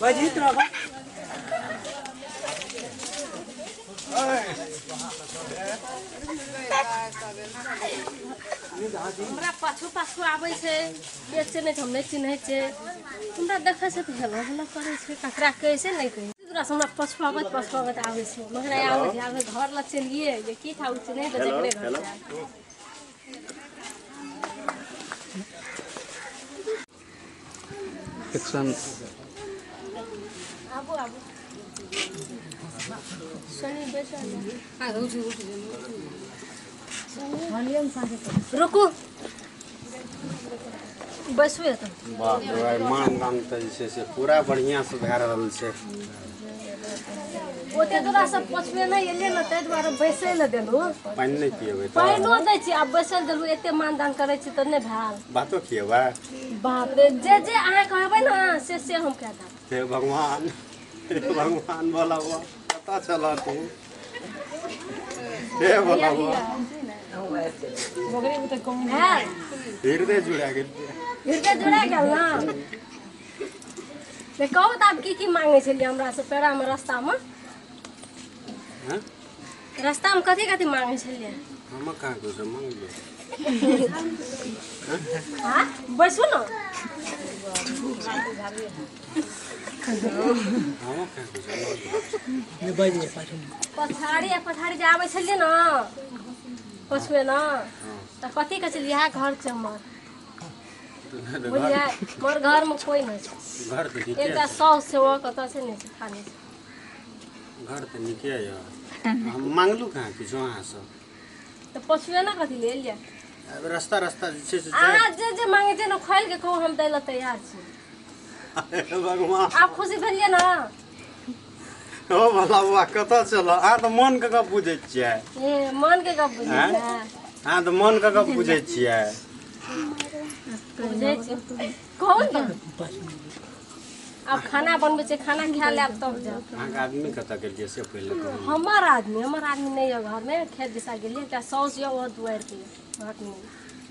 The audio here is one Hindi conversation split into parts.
बाजी तो हमरा पाछू पाछू आबै छै बेचे नहीं हम नहीं चिन्है छै हमरा देखै छै त हेलो हेलो करै छै ककरा कहै छै नहीं कहै दूसरा हमरा पाछू आबै आबै छै मगर आबै छै आबै घर ल चलिए जे की खाउ चिन्है त जकरे घर जाय एक्शन आबो आबो सनी बेचा हां उठ रुकू बैसबे त बाप रे भाई मान दान त जे से पूरा बढ़िया से भए रहल छै ओते तोरा सब पछुए नहीं एले न तै द्वारा बैसै ल देलु पानी नहीं पिएबै त पाइनो दै छी अब बैसल देलु एते मानदान करै छी त नहीं भेल बातो खिएबै बाप रे जे जे अहाँ कहबै न से हम कह दा हे भगवान बोला हुआ पता चला तू हे बोला हुआ हृदय जुड़ा गेल ना से कहू त आब की मांगे छलिए हमरा से पेड़ा में रास्ता में हां रास्ता में कथि कथि मांगे छलिए हम कहां कुछ मांगलिए हां बैसू न पथारी जे आबै छलिए न पछुए न त कथि कह छलिए यहाँ घर चमर बुझलिए मोर घर में कोई नहीं छै घर त नीचे एकटा साउस से वो कत से नहीं छै खाने घर त नीचे य हम मांगलू कहां किछो अहाँ सब त पछुए न कथि ले लिया अब रास्ता जे छै से अहाँ जे मांगे छै न खोल के कहू हम दै ल तैयार छी भगवान आप खुशी भेलिए न ओ भला बुआ कतऽ चल अहाँ त मन के गप बुझै छियै ए मन के गप बुझै छै अहाँ त मन के गप बुझै छियै बुझै छी कहू न अब खाना बनबै छै खाना खा लेब तब जा अहाँ के आदमी कतऽ गेलियै से पहिले कहू हमर आदमी नहीं है घर में खेत दिशा गेलिए एकटा साउस ये और दुआर के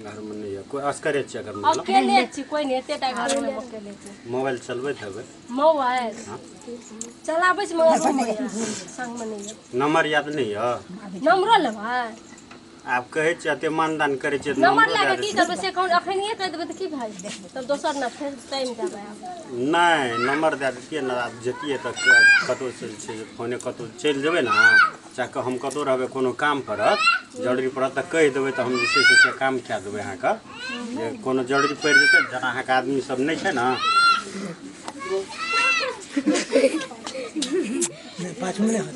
घर में नहीं है कोई अस्करे छियै घर में अकेले छी कोई नहीं एतेटा घर में अकेले छी मोबाइल चलबैत हेबै मोबाइल चलाबै छी मगर संग में नहीं है नंबर याद नहीं है नंबरो लेबै आप कहै छियै एते मानदान करै छियै नंबर लेके की करबै से कहू अखनिए कह देबै त की भाई तब दोसर ना फेर टाइम देबै नहीं नंबर दे देतियै न आप जतियै तक कतौ से छै फोने कतौ चलि जेबै न चाहे हम कतौ रहबै कोनो काम परत जरूरी पड़त त कहि देबै त हम जे छै से काम कए देबै अहाँ के जे कोनो जरूरी पड़ि जेतै जना अहाँ के आदमी सब नहीं छै न पाँच मिनट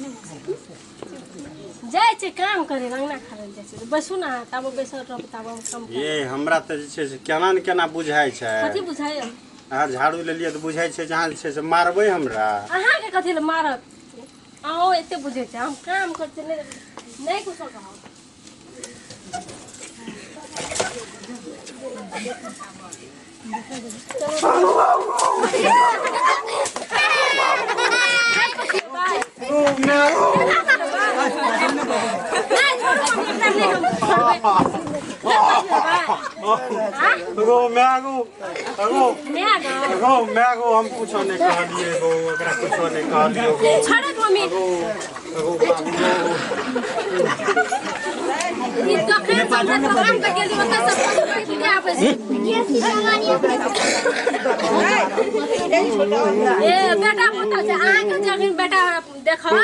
जाय छै काम करे रंगना खारल जाय छै बैसू ना तब बैसल रहब तब हम काम ये हमरा त जे छै से केना न केना बुझाय छै कथि बुझाय अहाँ झाड़ू लेलियै त बुझाय छै जहाँ जे छै से मारबै हमरा अहाँ के कथि ल मारत आओ एते बुझे छै हम काम करते नहीं कुछ कहो मैगो हम कुछो नहीं कहलिए गो ओकरा कुछो नहीं कहलिए छोड़े मम्मी ई तो खेत काम कर गेली ओता सब कुछ के आबै छै ए बेटा पोता छै अहाँ के जमीन बेटा देखत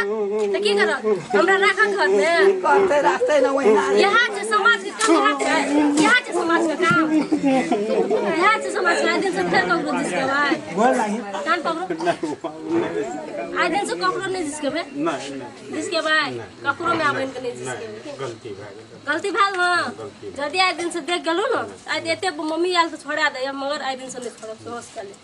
त की करत हमरा राखत घर में करते रास्ते न वही यहाँ से समाज के काम है यहाँ से समाज का काम यहाँ से समाज का दिन से फिर ककरो जिसके भाई बोल रही कान पकड़ो आज दिन से ककरो नहीं जिसके भाई नहीं जिसके भाई ककरो में आबन के नहीं जिसके गलती भेल हां जदी आज दिन से देख गेलु न आज एते मम्मी आल तो छोड़ा दे मगर आज दिन से नहीं छोड़ब सोच के ले